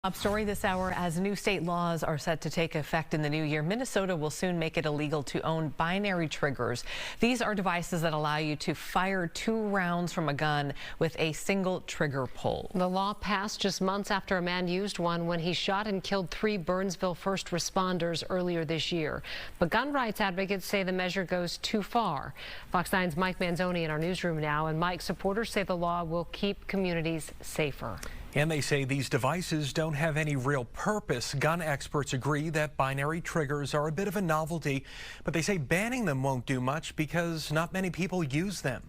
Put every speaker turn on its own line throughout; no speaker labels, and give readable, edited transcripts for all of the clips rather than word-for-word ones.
Top story this hour: as new state laws are set to take effect in the new year, Minnesota will soon make it illegal to own binary triggers. These are devices that allow you to fire 2 rounds from a gun with a single trigger pull.
The law passed just months after a man used one when he shot and killed 3 Burnsville first responders earlier this year. But gun rights advocates say the measure goes too far. Fox 9's Mike Manzoni in our newsroom now, and Mike, supporters say the law will keep communities safer.
And they say these devices don't have any real purpose. Gun experts agree that binary triggers are a bit of a novelty, but they say banning them won't do much because not many people use them.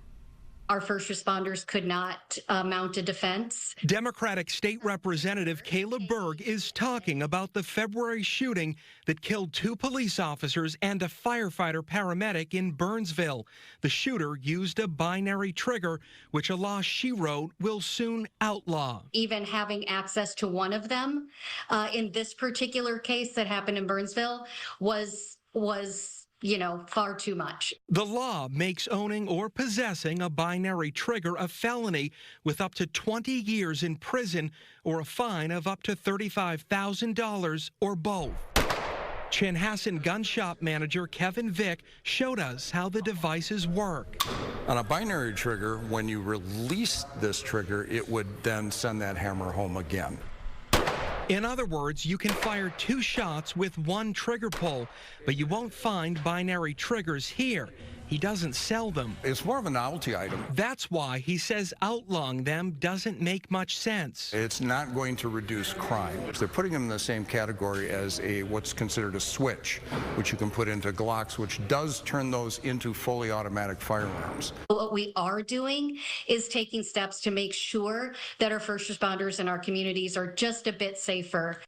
Our first responders could not mount a defense.
Democratic State Representative Caleb Berg is talking about the February shooting that killed 2 police officers and a firefighter paramedic in Burnsville. The shooter used a binary trigger, which a law she wrote will soon outlaw.
Even having access to one of them in this particular case that happened in Burnsville was far too much.
The law makes owning or possessing a binary trigger a felony with up to 20 years in prison or a fine of up to $35,000 or both. Chanhassen gun shop manager Kevin Vick showed us how the devices work.
On a binary trigger, when you release this trigger, it would then send that hammer home again.
In other words, you can fire 2 shots with 1 trigger pull, but you won't find binary triggers here. He doesn't sell them.
It's more of a novelty item.
That's why he says outlawing them doesn't make much sense.
It's not going to reduce crime. They're putting them in the same category as what's considered a switch, which you can put into Glocks, which does turn those into fully automatic firearms.
What we are doing is taking steps to make sure that our first responders in our communities are just a bit safer.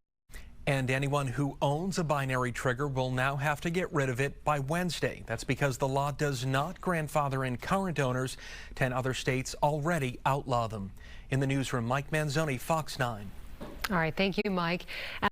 And anyone who owns a binary trigger will now have to get rid of it by Wednesday. That's because the law does not grandfather in current owners. 10 other states already outlaw them. In the newsroom, Mike Manzoni, Fox 9.
All right, thank you, Mike.